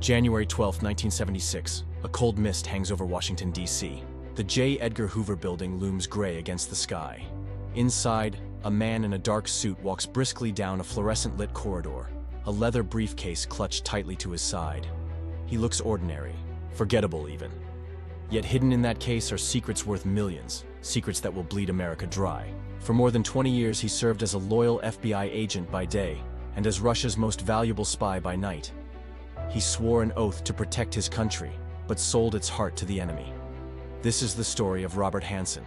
January 12, 1976. A cold mist hangs over Washington, D.C. The J. Edgar Hoover building looms gray against the sky. Inside, a man in a dark suit walks briskly down a fluorescent-lit corridor, a leather briefcase clutched tightly to his side. He looks ordinary, forgettable even. Yet hidden in that case are secrets worth millions, secrets that will bleed America dry. For more than 20 years he served as a loyal FBI agent by day, and as Russia's most valuable spy by night. He swore an oath to protect his country, but sold its heart to the enemy. This is the story of Robert Hanssen,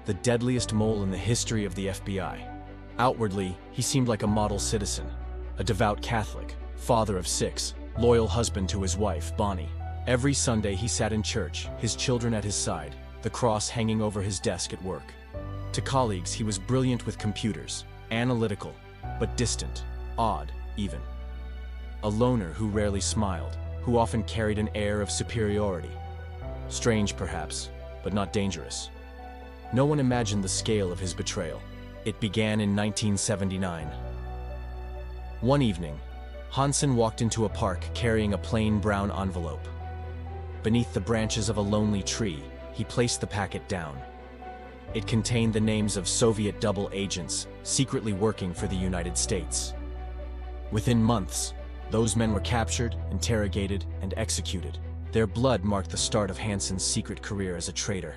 the deadliest mole in the history of the FBI. Outwardly, he seemed like a model citizen, a devout Catholic, father of 6, loyal husband to his wife, Bonnie. Every Sunday he sat in church, his children at his side, the cross hanging over his desk at work. To colleagues, he was brilliant with computers, analytical, but distant, odd, even. A loner who rarely smiled, who often carried an air of superiority. Strange, perhaps, but not dangerous. No one imagined the scale of his betrayal. It began in 1979. One evening, Hanssen walked into a park carrying a plain brown envelope. Beneath the branches of a lonely tree, he placed the packet down. It contained the names of Soviet double agents secretly working for the United States. Within months, those men were captured, interrogated, and executed. Their blood marked the start of Hanssen's secret career as a traitor,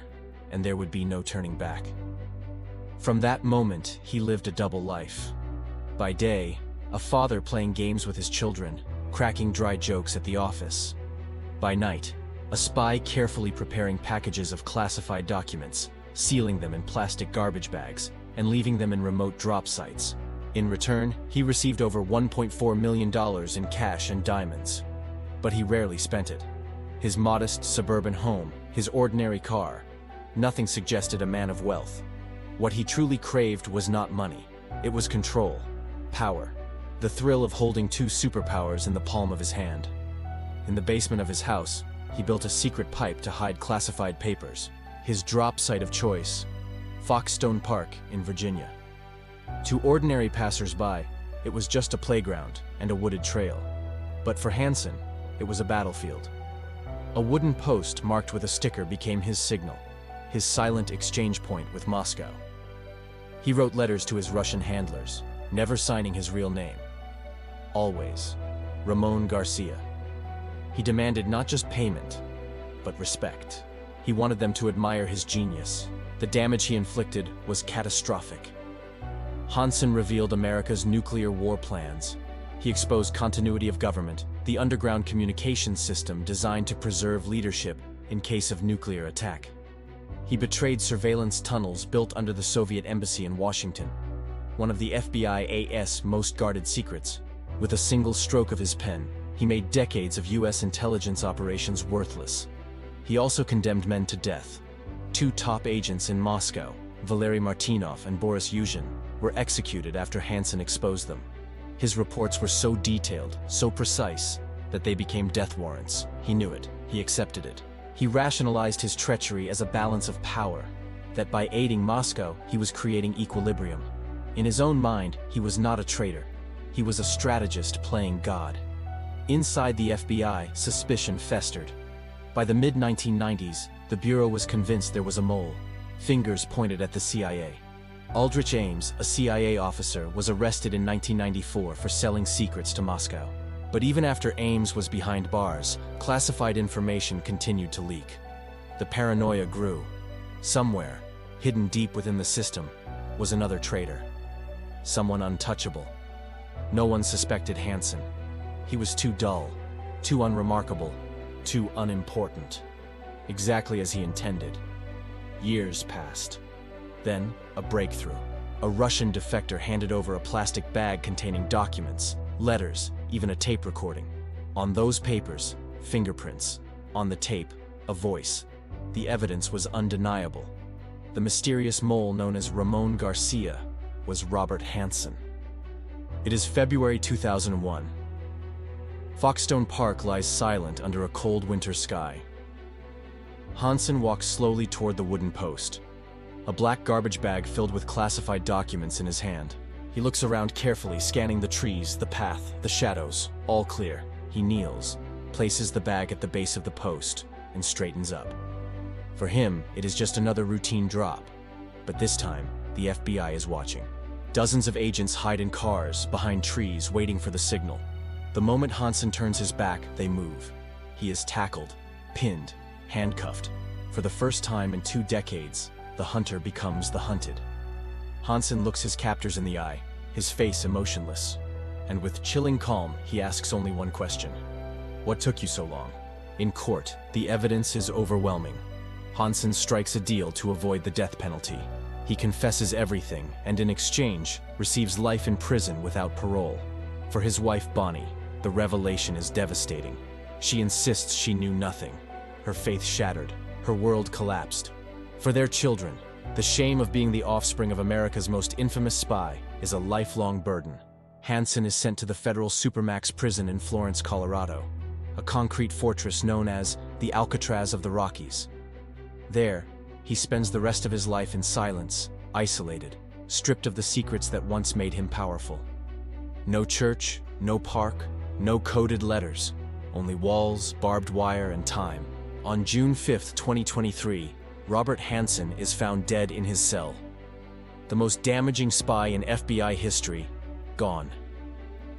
and there would be no turning back. From that moment, he lived a double life. By day, a father playing games with his children, cracking dry jokes at the office. By night, a spy carefully preparing packages of classified documents, sealing them in plastic garbage bags, and leaving them in remote drop sites. In return, he received over $1.4 million in cash and diamonds. But he rarely spent it. His modest suburban home, his ordinary car, nothing suggested a man of wealth. What he truly craved was not money. It was control, power, the thrill of holding 2 superpowers in the palm of his hand. In the basement of his house, he built a secret pipe to hide classified papers. His drop site of choice, Foxstone Park in Virginia. To ordinary passers-by, it was just a playground and a wooded trail. But for Hanssen, it was a battlefield. A wooden post marked with a sticker became his signal, his silent exchange point with Moscow. He wrote letters to his Russian handlers, never signing his real name. Always, Ramon Garcia. He demanded not just payment, but respect. He wanted them to admire his genius. The damage he inflicted was catastrophic. Hanssen revealed America's nuclear war plans. He exposed continuity of government, the underground communications system designed to preserve leadership in case of nuclear attack. He betrayed surveillance tunnels built under the Soviet embassy in Washington, one of the FBI's most guarded secrets. With a single stroke of his pen, he made decades of U.S. intelligence operations worthless. He also condemned men to death. 2 top agents in Moscow, Valery Martinov and Boris Yuzhin, were executed after Hanssen exposed them. His reports were so detailed, so precise, that they became death warrants. He knew it. He accepted it. He rationalized his treachery as a balance of power, that by aiding Moscow, he was creating equilibrium. In his own mind, he was not a traitor. He was a strategist playing God. Inside the FBI, suspicion festered. By the mid-1990s, the Bureau was convinced there was a mole. Fingers pointed at the CIA. Aldrich Ames, a CIA officer, was arrested in 1994 for selling secrets to Moscow. But even after Ames was behind bars, classified information continued to leak. The paranoia grew. Somewhere, hidden deep within the system, was another traitor. Someone untouchable. No one suspected Hanssen. He was too dull, too unremarkable, too unimportant. Exactly as he intended. Years passed. Then, a breakthrough. A Russian defector handed over a plastic bag containing documents, letters, even a tape recording. On those papers, fingerprints. On the tape, a voice. The evidence was undeniable. The mysterious mole known as Ramon Garcia was Robert Hanssen. It is February 2001. Foxstone Park lies silent under a cold winter sky. Hanssen walks slowly toward the wooden post, a black garbage bag filled with classified documents in his hand. He looks around carefully, scanning the trees, the path, the shadows, all clear. He kneels, places the bag at the base of the post, and straightens up. For him, it is just another routine drop. But this time, the FBI is watching. Dozens of agents hide in cars, behind trees, waiting for the signal. The moment Hanssen turns his back, they move. He is tackled, pinned, handcuffed. For the first time in 2 decades, the hunter becomes the hunted. Hanssen looks his captors in the eye, his face emotionless. And with chilling calm, he asks only one question. What took you so long? In court, the evidence is overwhelming. Hanssen strikes a deal to avoid the death penalty. He confesses everything, and in exchange, receives life in prison without parole. For his wife Bonnie, the revelation is devastating. She insists she knew nothing. Her faith shattered. Her world collapsed. For their children, the shame of being the offspring of America's most infamous spy is a lifelong burden. Hanssen is sent to the federal Supermax prison in Florence, Colorado, a concrete fortress known as the Alcatraz of the Rockies. There, he spends the rest of his life in silence, isolated, stripped of the secrets that once made him powerful. No church, no park, no coded letters, only walls, barbed wire, and time. On June 5, 2023, Robert Hanssen is found dead in his cell. The most damaging spy in FBI history, gone.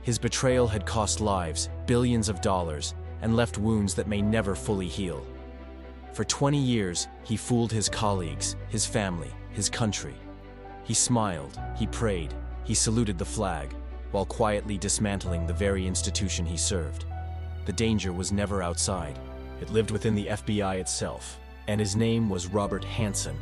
His betrayal had cost lives, billions of dollars, and left wounds that may never fully heal. For 20 years, he fooled his colleagues, his family, his country. He smiled, he prayed, he saluted the flag, while quietly dismantling the very institution he served. The danger was never outside. It lived within the FBI itself, and his name was Robert Hanssen.